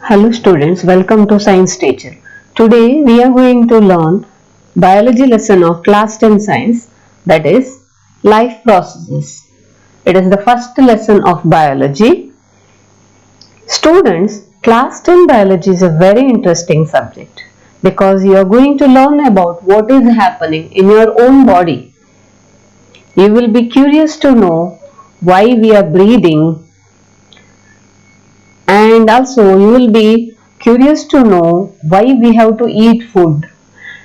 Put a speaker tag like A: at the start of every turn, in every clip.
A: Hello students, welcome to Science Teacher. Today we are going to learn biology lesson of class 10 science, that is life processes. It is the first lesson of biology. Students, class 10 biology is a very interesting subject because you are going to learn about what is happening in your own body. You will be curious to know why we are breathing, and also you will be curious to know why we have to eat food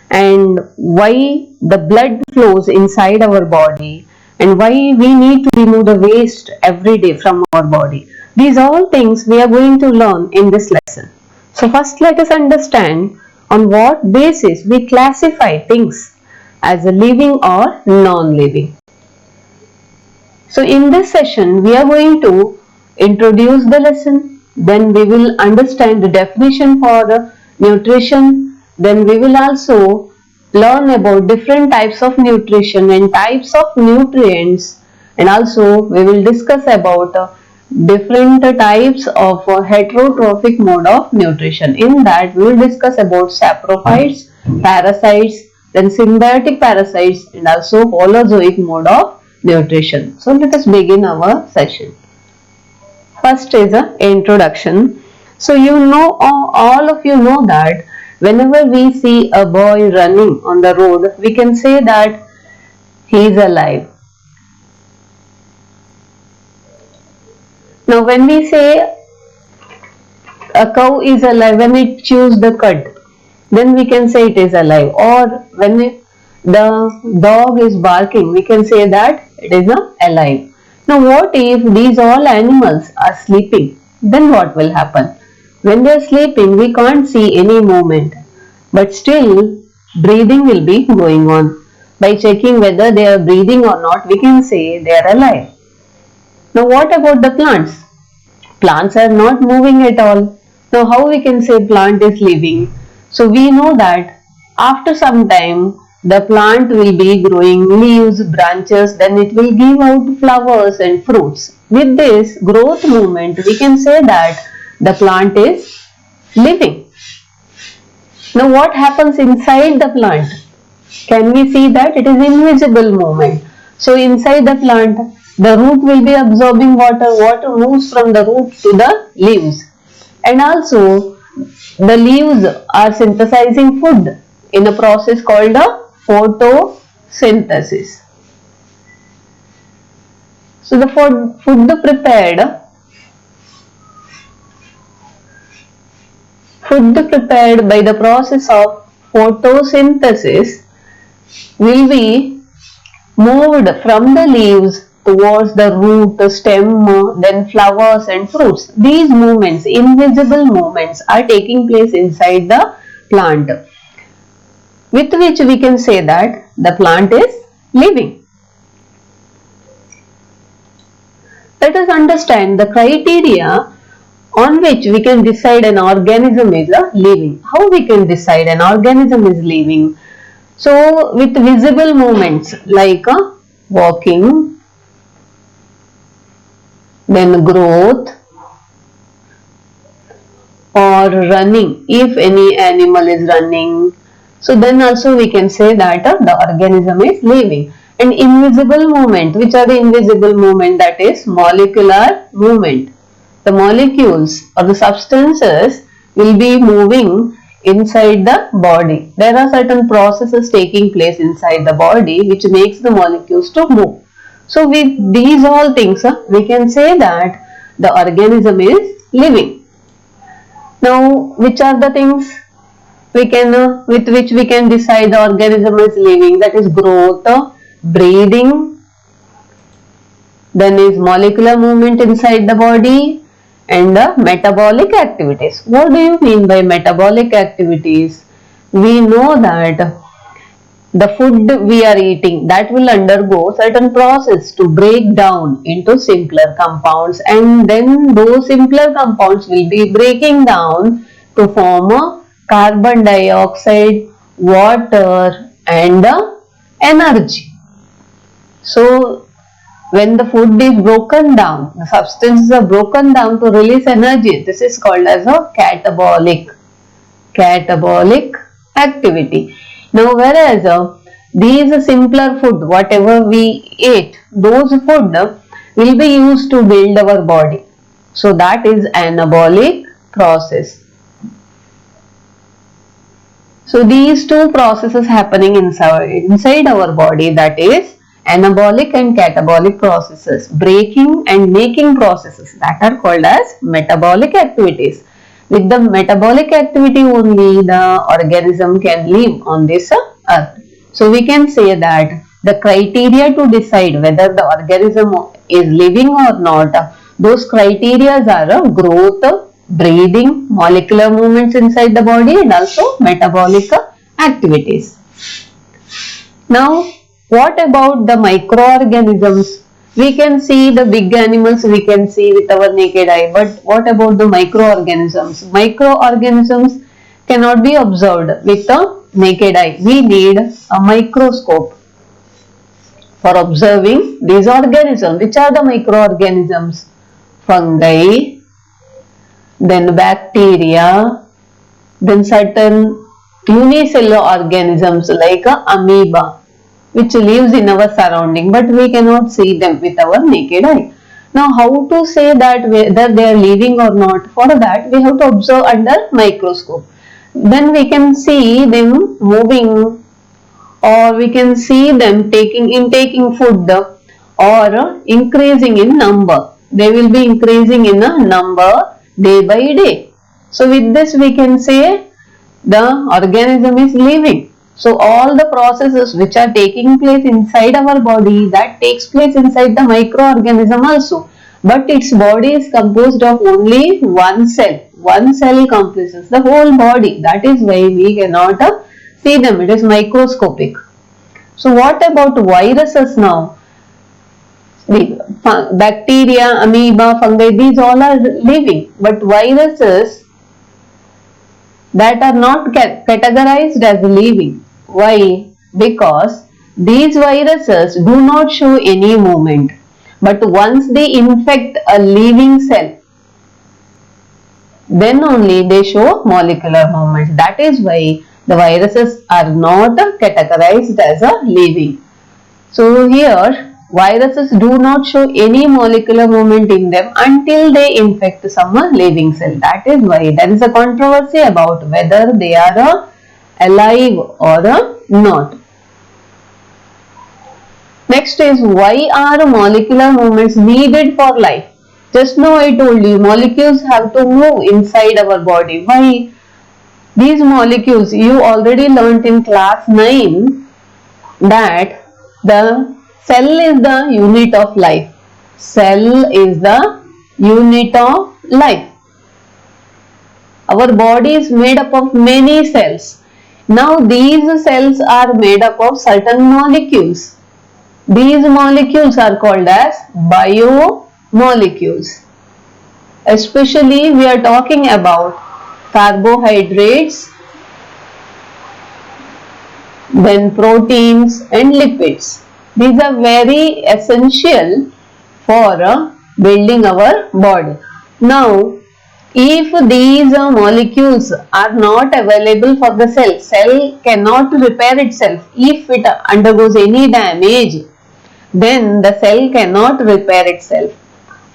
A: and why the blood flows inside our body and why we need to remove the waste every day from our body. These all things we are going to learn in this lesson. So first let us understand on what basis we classify things as a living or non-living. So in this session we are going to introduce the lesson, then we will understand the definition for the nutrition, then we will also learn about different types of nutrition and types of nutrients, and also we will discuss about different types of heterotrophic mode of nutrition. In that we will discuss about saprophytes, parasites, then symbiotic parasites, and also holozoic mode of nutrition. So let us begin our session. First is an introduction. So you know, all of you know that whenever we see a boy running on the road, we can say that he is alive. Now when we say a cow is alive, when it chews the cud, then we can say it is alive. Or when the dog is barking, we can say that it is alive. Now what if these all animals are sleeping? Then what will happen? When they are sleeping, we can't see any movement, but still breathing will be going on. By checking whether they are breathing or not, we can say they are alive. Now what about the plants? Plants are not moving at all. Now how we can say plant is living? So we know that after some time the plant will be growing leaves, branches, then it will give out flowers and fruits. With this growth movement we can say that the plant is living. Now what happens inside the plant? Can we see that it is invisible movement? So inside the plant, the root will be absorbing water, water moves from the root to the leaves, and also the leaves are synthesizing food in a process called a photosynthesis. So the food prepared by the process of photosynthesis will be moved from the leaves towards the root, stem, then flowers and fruits. These movements, invisible movements, are taking place inside the plant, with which we can say that the plant is living. Let us understand the criteria on which we can decide an organism is living. How we can decide an organism is living? So with visible movements like walking, then growth, or running, if any animal is running, so then also we can say that the organism is living. And invisible movement, which are the invisible movement? That is molecular movement. The molecules or the substances will be moving inside the body. There are certain processes taking place inside the body which makes the molecules to move. So with these all things, we can say that the organism is living. Now, which are the things we can with which we can decide the organism is living? That is growth, breathing, then is molecular movement inside the body, and metabolic activities. What do you mean by metabolic activities? We know that the food we are eating, that will undergo certain process to break down into simpler compounds, and then those simpler compounds will be breaking down to form carbon dioxide, water and energy. So when the food is broken down, the substances are broken down to release energy. This is called as a catabolic activity. Now, whereas these simpler food, whatever we ate, those food will be used to build our body. So that is anabolic process. So these two processes happening inside our body, that is anabolic and catabolic processes, breaking and making processes, that are called as metabolic activities. With the metabolic activity only the organism can live on this earth. So we can say that the criteria to decide whether the organism is living or not, those criteria are growth, breathing, molecular movements inside the body, and also metabolic activities. Now, what about the microorganisms? We can see the big animals, we can see with our naked eye, but what about the microorganisms? Microorganisms cannot be observed with the naked eye. We need a microscope for observing these organisms. Which are the microorganisms? Fungi, then bacteria, then certain unicellular organisms like amoeba, which lives in our surrounding, but we cannot see them with our naked eye. Now, how to say that whether they are living or not? For that, we have to observe under microscope. Then we can see them moving, or we can see them taking food or increasing in number. They will be increasing in a number day by day. So with this we can say the organism is living. So all the processes which are taking place inside our body, that takes place inside the microorganism also. But its body is composed of only one cell. One cell composes the whole body. That is why we cannot see them. It is microscopic. So what about viruses now? The bacteria, amoeba, fungi, these all are living. But viruses that are not categorized as living. Why? Because these viruses do not show any movement. But once they infect a living cell, then only they show molecular movement. That is why the viruses are not categorized as a living. So here viruses do not show any molecular movement in them until they infect some living cell. That is why there is a controversy about whether they are alive or not. Next is, why are molecular movements needed for life? Just now I told you molecules have to move inside our body. Why? These molecules, you already learnt in class 9 that the cell is the unit of life. Cell is the unit of life. Our body is made up of many cells. Now these cells are made up of certain molecules. These molecules are called as biomolecules. Especially we are talking about carbohydrates, then proteins and lipids. These are very essential for building our body. Now, if these molecules are not available for the cell, cell cannot repair itself. If it undergoes any damage, then the cell cannot repair itself.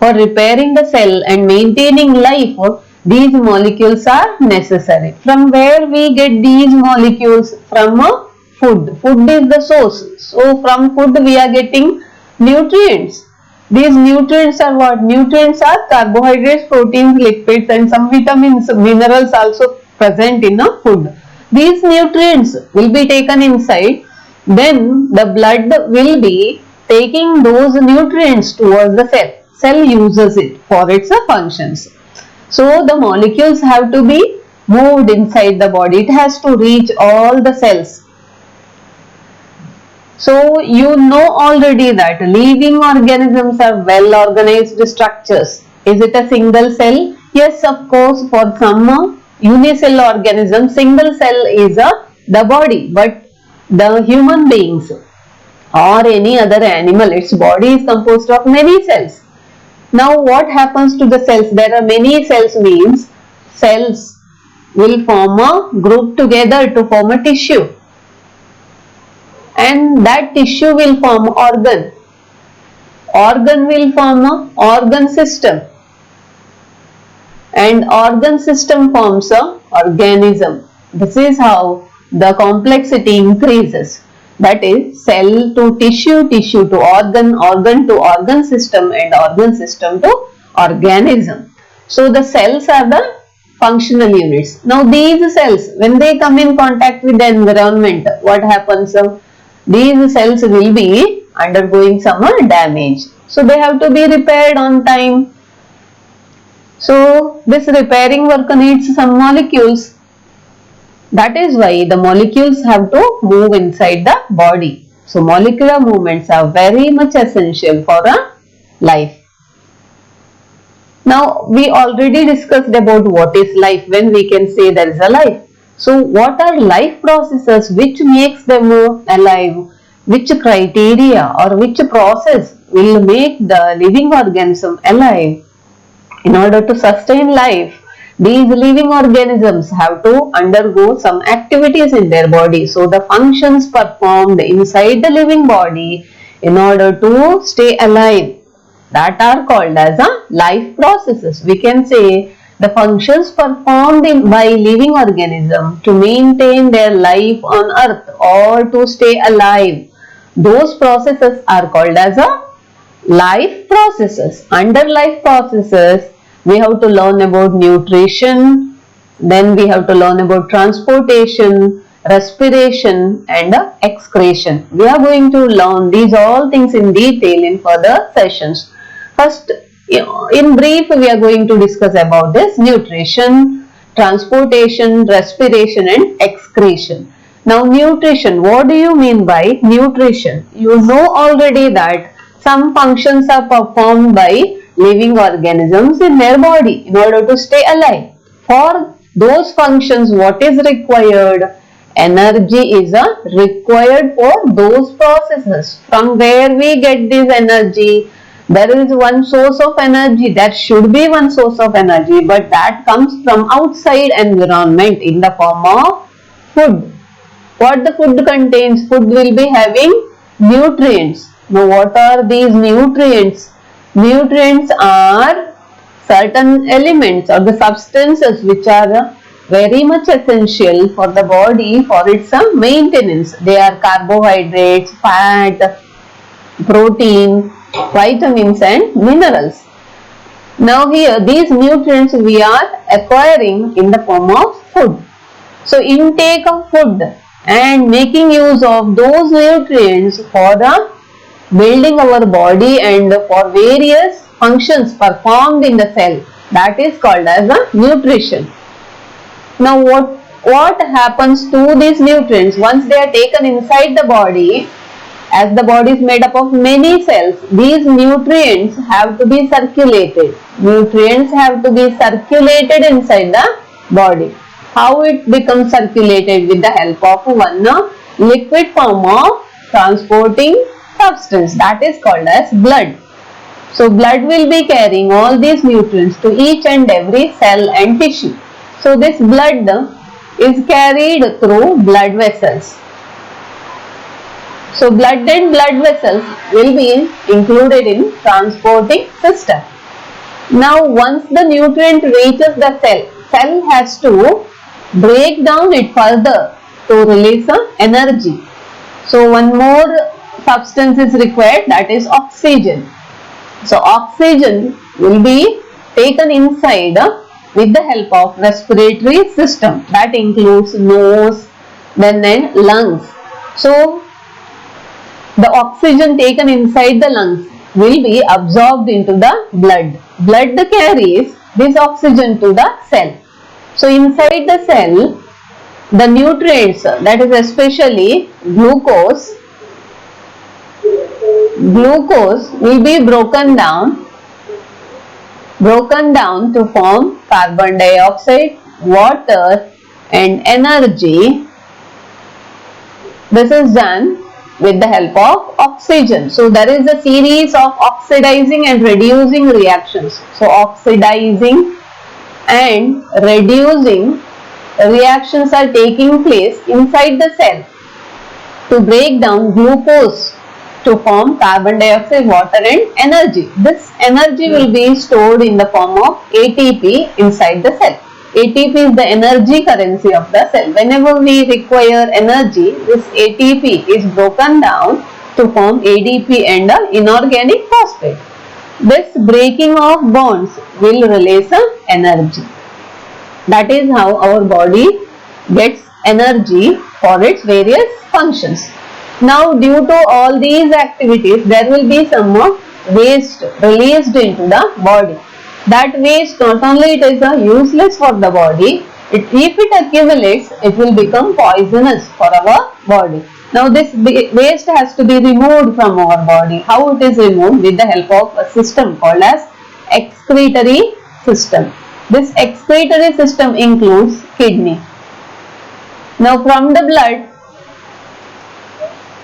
A: For repairing the cell and maintaining life, these molecules are necessary. From where we get these molecules? From food. Food is the source. So from food we are getting nutrients. These nutrients are what? Nutrients are carbohydrates, proteins, lipids and some vitamins, minerals also present in the food. These nutrients will be taken inside. Then the blood will be taking those nutrients towards the cell. Cell uses it for its functions. So the molecules have to be moved inside the body. It has to reach all the cells. So you know already that living organisms are well organized structures. Is it a single cell? Yes, of course, for some unicellular organisms, single cell is the body, but the human beings, or any other animal, its body is composed of many cells. Now what happens to the cells? There are many cells means cells will form a group together to form a tissue, and that tissue will form organ. Organ will form a organ system, and organ system forms a organism. This is how the complexity increases. That is cell to tissue, tissue to organ, organ to organ system, and organ system to organism. So the cells are the functional units. Now these cells, when they come in contact with the environment, what happens? These cells will be undergoing some damage. So they have to be repaired on time. So this repairing work needs some molecules. That is why the molecules have to move inside the body. So molecular movements are very much essential for a life. Now we already discussed about what is life, when we can say there is a life. So what are life processes, which makes them alive? Which criteria or which process will make the living organism alive? In order to sustain life, these living organisms have to undergo some activities in their body. So the functions performed inside the living body in order to stay alive, that are called as a life processes. We can say the functions performed by living organism to maintain their life on earth or to stay alive, those processes are called as a life processes. Under life processes, we have to learn about nutrition, then we have to learn about transportation, respiration, and excretion. We are going to learn these all things in detail in further sessions. First, in brief, we are going to discuss about this nutrition, transportation, respiration, and excretion. Now, nutrition. What do you mean by nutrition? You know already that some functions are performed by living organisms in their body in order to stay alive. For those functions, what is required? Energy is required for those processes. From where we get this energy? There is one source of energy. There should be one source of energy, but that comes from outside environment in the form of food. What the food contains? Food will be having nutrients. Now what are these nutrients? Nutrients are certain elements or the substances which are very much essential for the body for its maintenance. They are carbohydrates, fat, protein, vitamins and minerals. Now here these nutrients we are acquiring in the form of food. So intake of food and making use of those nutrients for the building our body and for various functions performed in the cell, that is called as a nutrition. Now what happens to these nutrients once they are taken inside the body? As the body is made up of many cells, these nutrients have to be circulated. Nutrients have to be circulated inside the body. How it becomes circulated? With the help of one liquid form of transporting substance, that is called as blood. So blood will be carrying all these nutrients to each and every cell and tissue. So this blood is carried through blood vessels. So blood and blood vessels will be included in transporting system. Now once the nutrient reaches the cell has to break down it further to release energy. So one more substance is required, that is oxygen. So oxygen will be taken inside with the help of respiratory system, that includes nose, then lungs. So the oxygen taken inside the lungs will be absorbed into the blood. Blood carries this oxygen to the cell. So inside the cell, the nutrients, that is especially glucose will be broken down to form carbon dioxide, water and energy. This is done with the help of oxygen. So there is a series of oxidizing and reducing reactions. So oxidizing and reducing reactions are taking place inside the cell to break down glucose to form carbon dioxide, water and energy. This energy will be stored in the form of ATP inside the cell. ATP is the energy currency of the cell. Whenever we require energy, this ATP is broken down to form ADP and inorganic phosphate. This breaking of bonds will release energy. That is how our body gets energy for its various functions. Now, due to all these activities, there will be some waste released into the body. That waste, not only it is useless for the body, if it accumulates, it will become poisonous for our body. Now, this waste has to be removed from our body. How it is removed? With the help of a system called as excretory system. This excretory system includes kidney. Now, from the blood,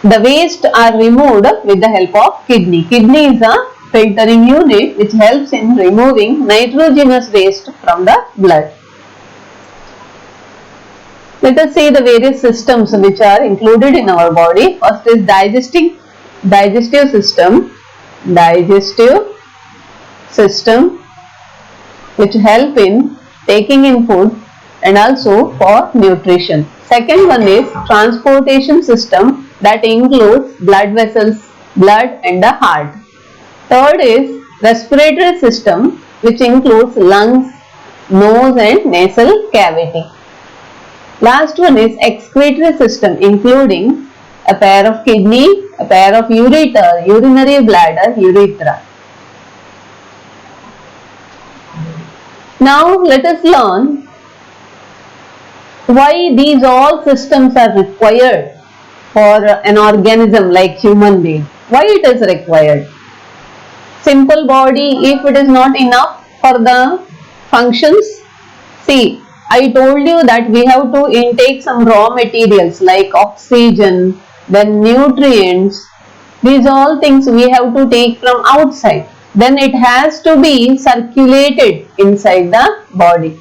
A: the waste are removed with the help of kidney. Kidney is a filtering unit which helps in removing nitrogenous waste from the blood. Let us see the various systems which are included in our body. First is digestive system which help in taking in food and also for nutrition. Second one is transportation system that includes blood vessels, blood and the heart. Third is respiratory system which includes lungs, nose and nasal cavity. Last one is excretory system including a pair of kidney, a pair of ureter, urinary bladder, urethra. Now let us learn why these all systems are required for an organism like human being. Why it is required? Simple body, if it is not enough for the functions, see, I told you that we have to intake some raw materials like oxygen, then nutrients. These all things we have to take from outside. Then it has to be circulated inside the body.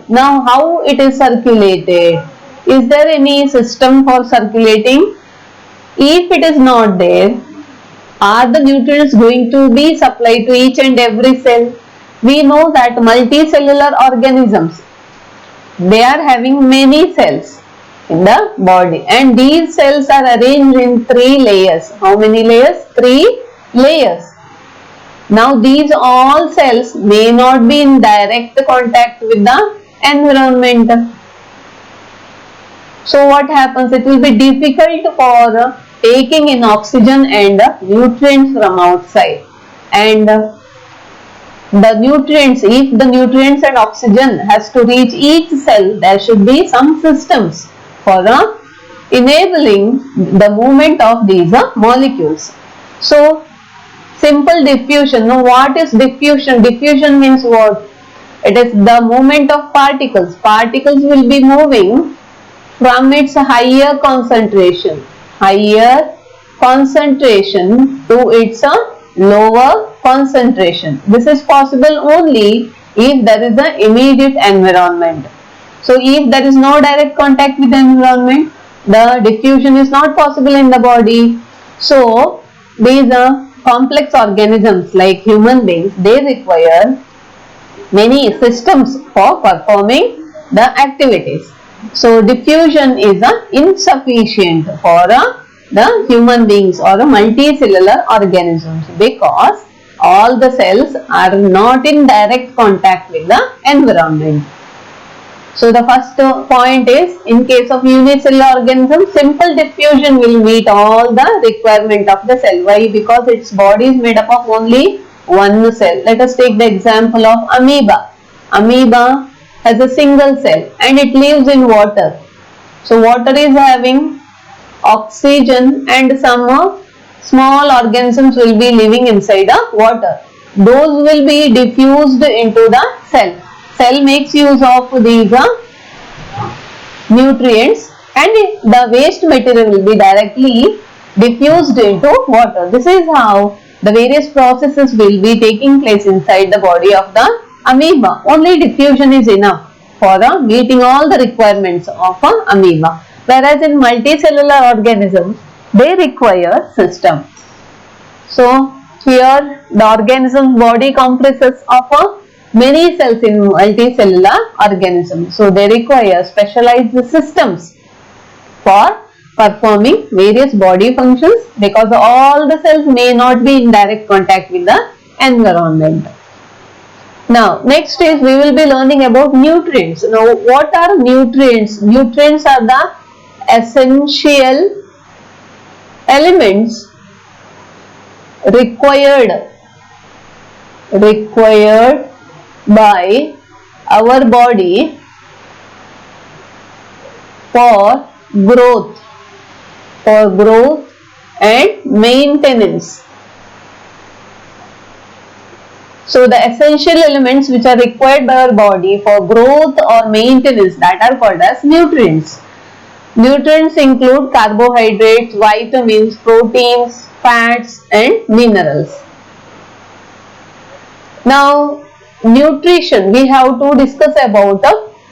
A: Now, how it is circulated? Is there any system for circulating? If it is not there, are the nutrients going to be supplied to each and every cell? We know that multicellular organisms, they are having many cells in the body and these cells are arranged in 3 layers. How many layers? 3 layers. Now these all cells may not be in direct contact with the environment. So what happens? It will be difficult for taking in oxygen and nutrients from outside. And the nutrients, if the nutrients and oxygen has to reach each cell, there should be some systems for enabling the movement of these molecules. So simple diffusion. Now what is diffusion? Diffusion means what? It is the movement of particles. Particles will be moving from its higher concentration to its lower concentration. This is possible only if there is an immediate environment. So if there is no direct contact with the environment, the diffusion is not possible in the body. So these complex organisms like human beings, they require many systems for performing the activities. So diffusion is insufficient for the human beings or multicellular organisms because all the cells are not in direct contact with the environment. So the first point is, in case of unicellular organism, simple diffusion will meet all the requirement of the cell. Why? Because its body is made up of only one cell. Let us take the example of amoeba. Amoeba has a single cell and it lives in water. So water is having oxygen and some small organisms will be living inside the water. Those will be diffused into the cell. Cell makes use of these nutrients, and the waste material will be directly diffused into water. This is how the various processes will be taking place inside the body of the amoeba. Only diffusion is enough for meeting all the requirements of an amoeba. Whereas in multicellular organisms, they require system. So here the organism's body comprises of many cells in multicellular organisms. So they require specialized systems for performing various body functions, because all the cells may not be in direct contact with the environment. Now next is we will be learning about nutrients. Now what are nutrients? Nutrients are the essential elements required by our body for growth and maintenance. So the essential elements which are required by our body for growth or maintenance, that are called as nutrients. Nutrients include carbohydrates, vitamins, proteins, fats and minerals. Now nutrition, we have to discuss about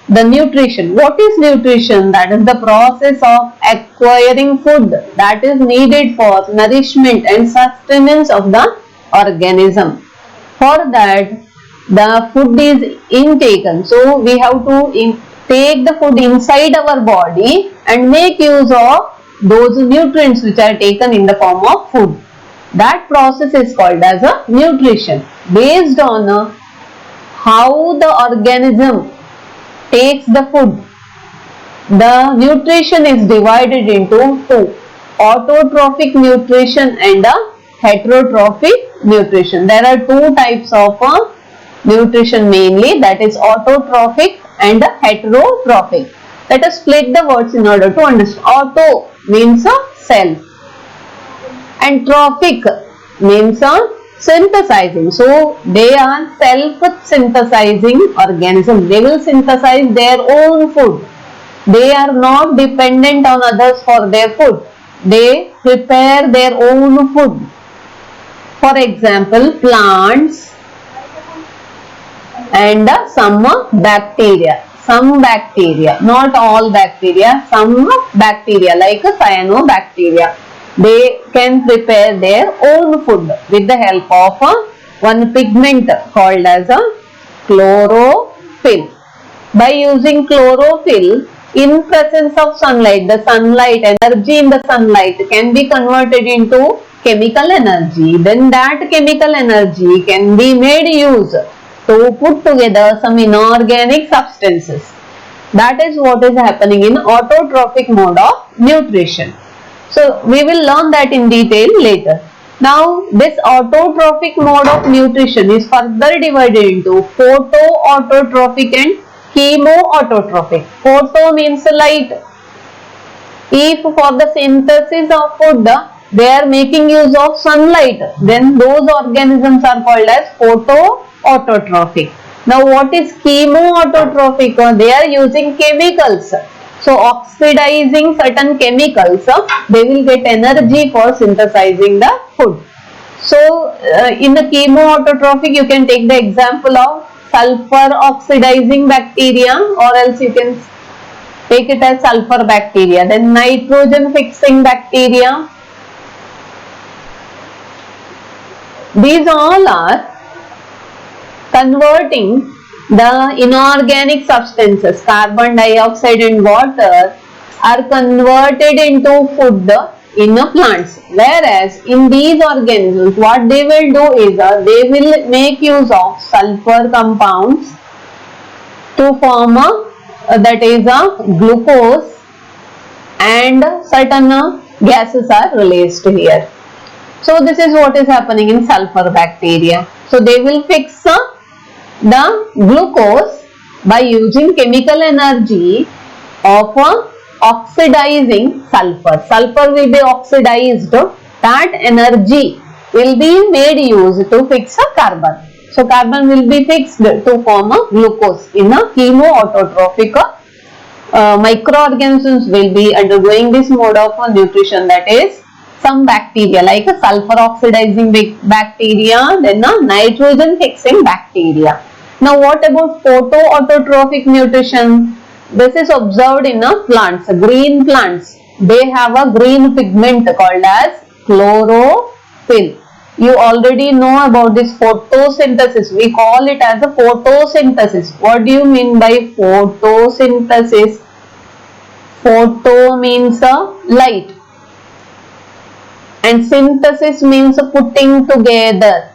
A: the nutrition. What is nutrition? That is the process of acquiring food that is needed for nourishment and sustenance of the organism. For that, the food is intaken. So we have to take the food inside our body and make use of those nutrients which are taken in the form of food. That process is called as a nutrition. Based on how the organism takes the food, the nutrition is divided into two: autotrophic nutrition and heterotrophic nutrition. There are two types of nutrition mainly, that is autotrophic and heterotrophic. Let us split the words in order to understand. Auto means self and trophic means synthesizing. So they are self-synthesizing organisms. They will synthesize their own food. They are not dependent on others for their food. They prepare their own food. For example, plants and some bacteria. Some bacteria, not all bacteria, some bacteria like cyanobacteria, they can prepare their own food with the help of one pigment called as a chlorophyll. By using chlorophyll, in presence of sunlight, the sunlight energy in the sunlight can be converted into chemical energy. Then that chemical energy can be made use to put together some inorganic substances. That is what is happening in autotrophic mode of nutrition. So we will learn that in detail later. Now this autotrophic mode of nutrition is further divided into photoautotrophic and chemoautotrophic. Photo means light. If for the synthesis of food they are making use of sunlight, then those organisms are called as photoautotrophic. Now what is chemoautotrophic? They are using chemicals. So oxidizing certain chemicals, they will get energy for synthesizing the food. So in the chemoautotrophic, you can take the example of sulfur oxidizing bacteria, or else you can take it as sulfur bacteria. Then nitrogen fixing bacteria. These all are converting the inorganic substances, carbon dioxide and water, are converted into food in plants. Whereas in these organisms, what they will do is they will make use of sulfur compounds to form that is glucose, and certain gases are released here. So this is what is happening in sulfur bacteria. So they will fix the glucose by using chemical energy of oxidizing sulfur. Sulfur will be oxidized. That energy will be made use to fix a carbon. So carbon will be fixed to form a glucose in a chemoautotrophic microorganisms will be undergoing this mode of nutrition, that is some bacteria like a sulfur oxidizing bacteria, then a nitrogen fixing bacteria. Now what about photoautotrophic nutrition? This is observed in plants, green plants. They have a green pigment called as chlorophyll. You already know about this photosynthesis. We call it as a photosynthesis. What do you mean by photosynthesis? Photo means light and synthesis means putting together.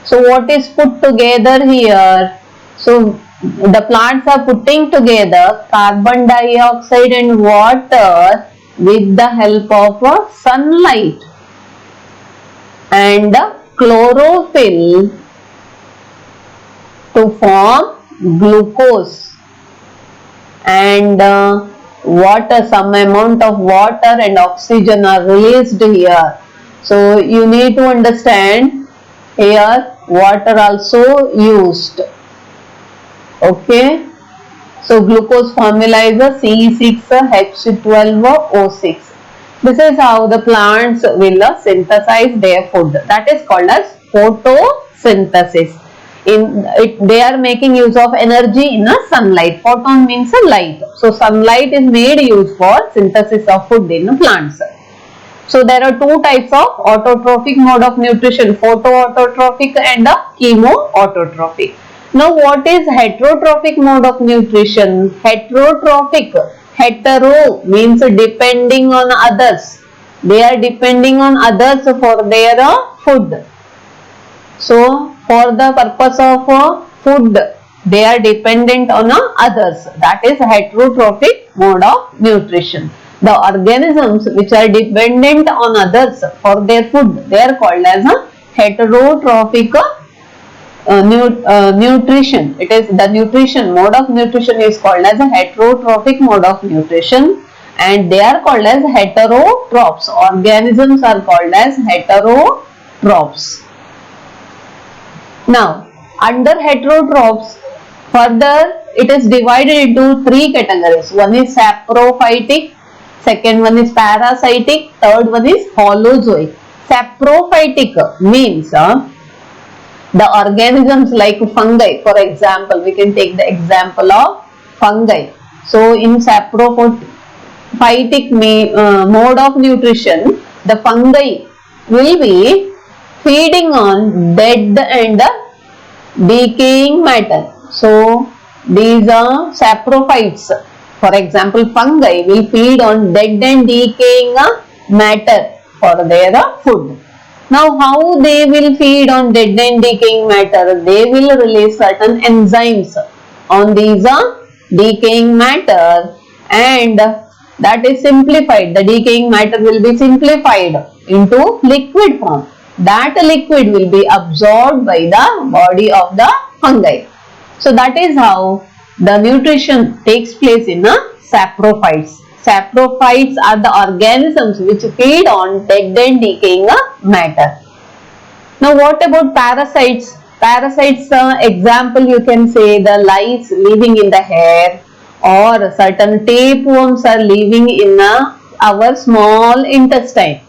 A: So what is put together here? So the plants are putting together carbon dioxide and water with the help of sunlight, and chlorophyll to form glucose, and water, some amount of water and oxygen are released here. So you need to understand here water also used. Okay, so glucose formula is a C6H12O6. This is how the plants will synthesize their food. That is called as photosynthesis. They are making use of energy in sunlight. Photon means light. So sunlight is made use for synthesis of food in plants. So there are two types of autotrophic mode of nutrition, photoautotrophic and chemoautotrophic. Now what is heterotrophic mode of nutrition? Heterotrophic, hetero means depending on others. They are depending on others for their food. So for the purpose of food, they are dependent on others. That is heterotrophic mode of nutrition. The organisms which are dependent on others for their food, they are called as heterotrophic nutrition. It is the nutrition mode of nutrition is called as a heterotrophic mode of nutrition, and they are called as heterotrophs. Organisms are called as heterotrophs. Now under heterotrophs, further it is divided into three categories. One is saprophytic, second one is parasitic, third one is holozoic. Saprophytic means the organisms like fungi. For example, we can take the example of fungi. So in saprophytic mode of nutrition, the fungi will be feeding on dead and decaying matter. So these are saprophytes. For example, fungi will feed on dead and decaying matter for their food. Now how they will feed on dead and decaying matter? They will release certain enzymes on these decaying matter, and that is simplified. The decaying matter will be simplified into liquid form. That liquid will be absorbed by the body of the fungi. So that is how the nutrition takes place in saprophytes. Saprophytes are the organisms which feed on dead and decaying matter. Now what about parasites? Parasites example you can say the lice living in the hair, or certain tapeworms are living in our small intestine.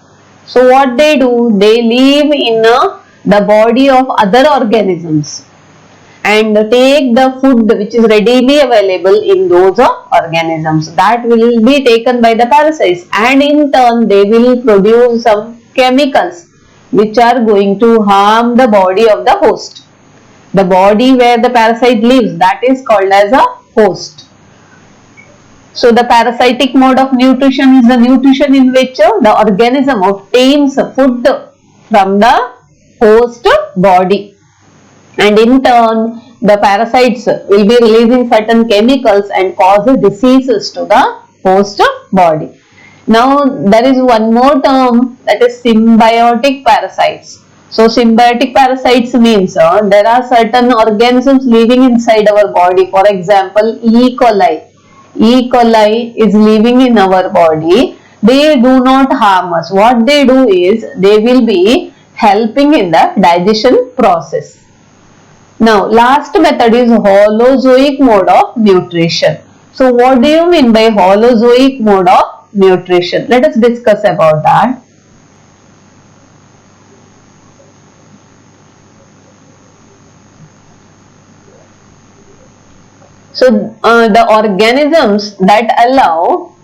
A: So what they do? They live in the body of other organisms and take the food which is readily available in those organisms. That will be taken by the parasites, and in turn they will produce some chemicals which are going to harm the body of the host. The body where the parasite lives, that is called as a host. So the parasitic mode of nutrition is the nutrition in which the organism obtains food from the host body, and in turn the parasites will be releasing certain chemicals and cause diseases to the host body. Now there is one more term, that is symbiotic parasites. So symbiotic parasites means there are certain organisms living inside our body. For example, E. coli. E. coli is living in our body. They do not harm us. What they do is they will be helping in the digestion process. Now last method is holozoic mode of nutrition. So what do you mean by holozoic mode of nutrition? Let us discuss about that. So the organisms that allow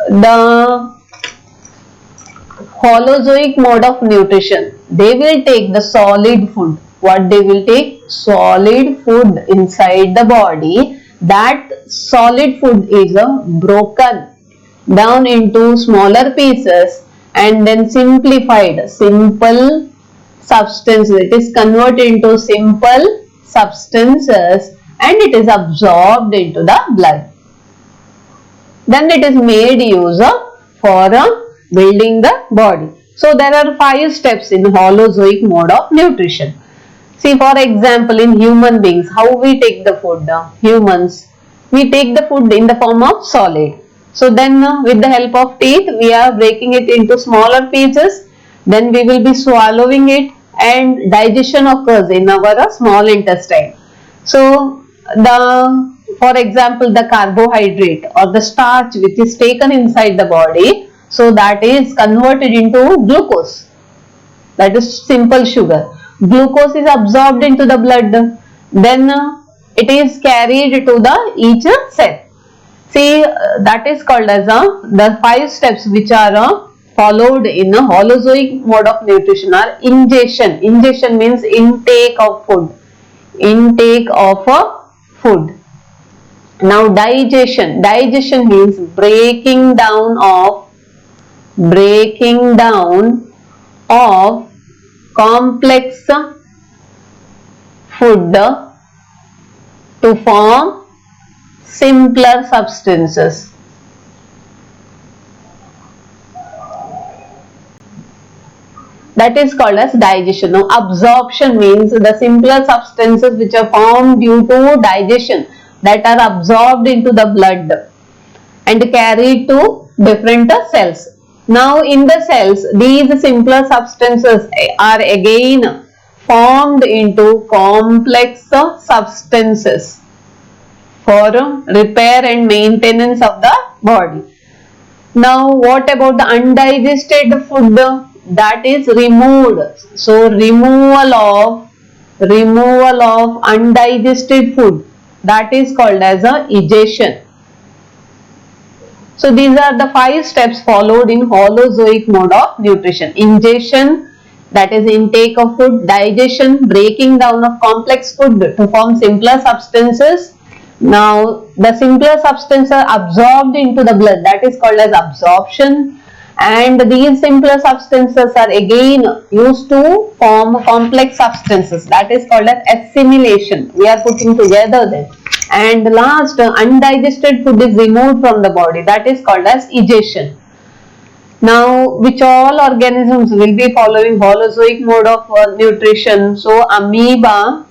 A: the holozoic mode of nutrition, they will take the solid food. What they will take? Solid food inside the body. That solid food is broken down into smaller pieces and then simplified, simple substances. It is converted into simple substances and it is absorbed into the blood. Then it is made use of for building the body. So there are 5 steps in holozoic mode of nutrition. See, for example, in human beings, how we take the food? Humans, we take the food in the form of solid. So then with the help of teeth, we are breaking it into smaller pieces. Then we will be swallowing it and digestion occurs in our small intestine. So for example, the carbohydrate or the starch which is taken inside the body, so that is converted into glucose. That is simple sugar. Glucose is absorbed into the blood. Then it is carried to the each cell. See, that is called as the 5 steps which are followed in a holozoic mode of nutrition are ingestion. Ingestion means intake of food. Intake of food. Now digestion. Digestion means breaking down of complex food to form simpler substances. That is called as digestion. Now absorption means the simpler substances which are formed due to digestion, that are absorbed into the blood and carried to different cells. Now in the cells, these simpler substances are again formed into complex substances for repair and maintenance of the body. Now what about the undigested food? That is removed. So removal of undigested food, that is called as a egestion. So these are the 5 steps followed in holozoic mode of nutrition. Ingestion, that is intake of food. Digestion, breaking down of complex food to form simpler substances. Now the simpler substances are absorbed into the blood, that is called as absorption. And these simpler substances are again used to form complex substances, that is called as assimilation. We are putting together them. And last, undigested food is removed from the body, that is called as egestion. Now which all organisms will be following holozoic mode of nutrition? So amoeba,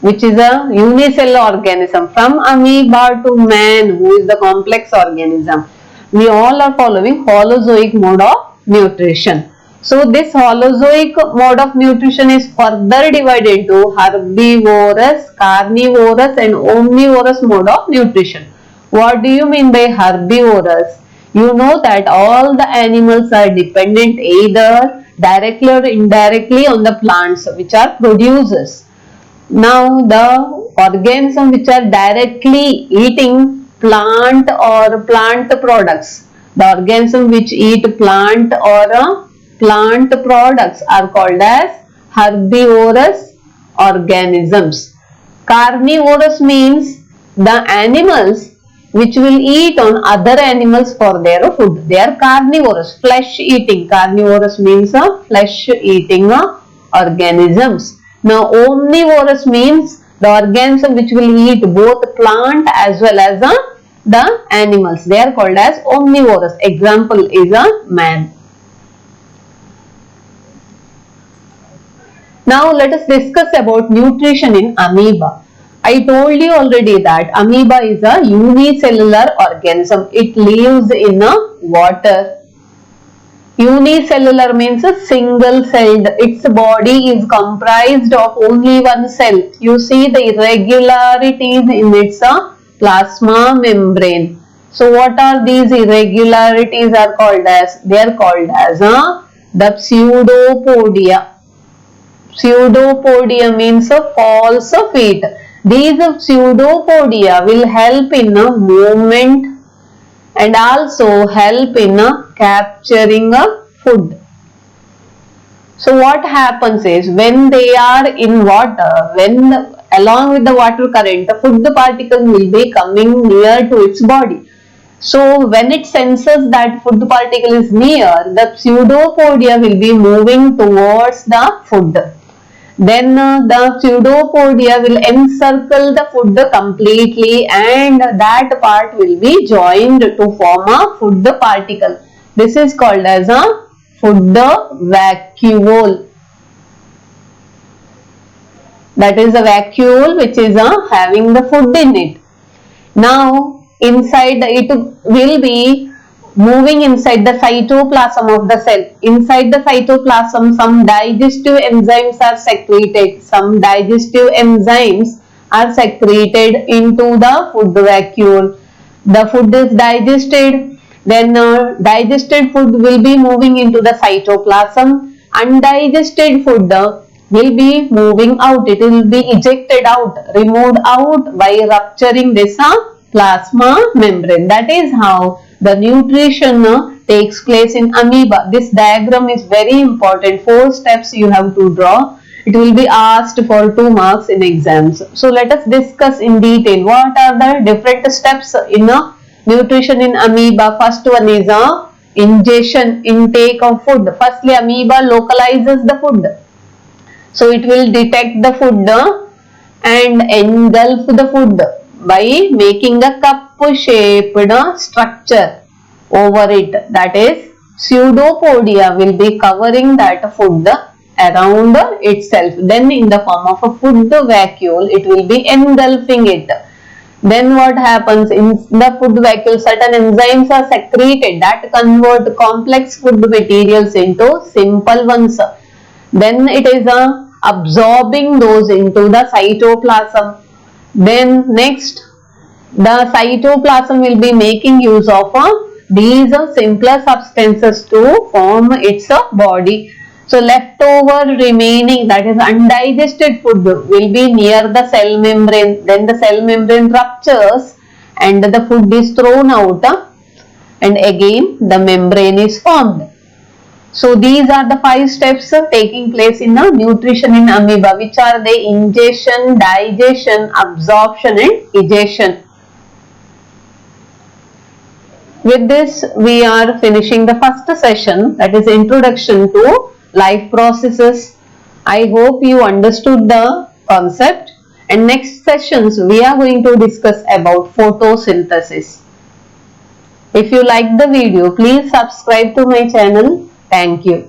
A: which is a unicellular organism, from amoeba to man, who is the complex organism, we all are following holozoic mode of nutrition. So this holozoic mode of nutrition is further divided into herbivorous, carnivorous and omnivorous mode of nutrition. What do you mean by herbivorous? You know that all the animals are dependent either directly or indirectly on the plants which are producers. Now the organisms which are directly eating plant or plant products, the organisms which eat plant or plant products are called as herbivorous organisms. Carnivorous means the animals which will eat on other animals for their food. They are carnivorous, flesh eating. Carnivorous means flesh eating organisms. Now omnivorous means the organism which will eat both plant as well as the animals. They are called as omnivorous. Example is a man. Now let us discuss about nutrition in amoeba. I told you already that amoeba is a unicellular organism. It lives in water. Unicellular means a single celled. Its body is comprised of only one cell. You see the irregularities in its plasma membrane. So what are these irregularities are called as? They are called as the pseudopodia. Pseudopodia means a false feet. These pseudopodia will help in movement and also help in capturing food. So what happens is, when they are in water, along with the water current, the food particles will be coming near to its body. So when it senses that food particle is near, the pseudopodia will be moving towards the food. Then the pseudopodia will encircle the food completely, and that part will be joined to form a food particle. This is called as a food vacuole. That is a vacuole which is having the food in it. Now inside it will be moving inside the cytoplasm of the cell. Inside the cytoplasm, some digestive enzymes are secreted. Some digestive enzymes are secreted into the food vacuole. The food is digested, then digested food will be moving into the cytoplasm. Undigested food will be moving out. It will be ejected out, removed out by rupturing this plasma membrane. That is how the nutrition takes place in amoeba. This diagram is very important. 4 steps you have to draw. It will be asked for 2 marks in exams. So let us discuss in detail what are the different steps in nutrition in amoeba. First one is ingestion, intake of food. Firstly, amoeba localizes the food. So it will detect the food and engulf the food by making a cup-shaped structure over it. That is, pseudopodia will be covering that food around itself. Then in the form of a food vacuole, it will be engulfing it. Then what happens in the food vacuole? Certain enzymes are secreted that convert complex food materials into simple ones. Then it is absorbing those into the cytoplasm. Then next, the cytoplasm will be making use of these simpler substances to form its body. So leftover remaining, that is undigested food, will be near the cell membrane. Then the cell membrane ruptures and the food is thrown out, and again the membrane is formed. So these are the 5 steps taking place in nutrition in amoeba, which are the ingestion, digestion, absorption and egestion. With this, we are finishing the first session, that is introduction to life processes. I hope you understood the concept, and next sessions we are going to discuss about photosynthesis. If you like the video, please subscribe to my channel. Thank you.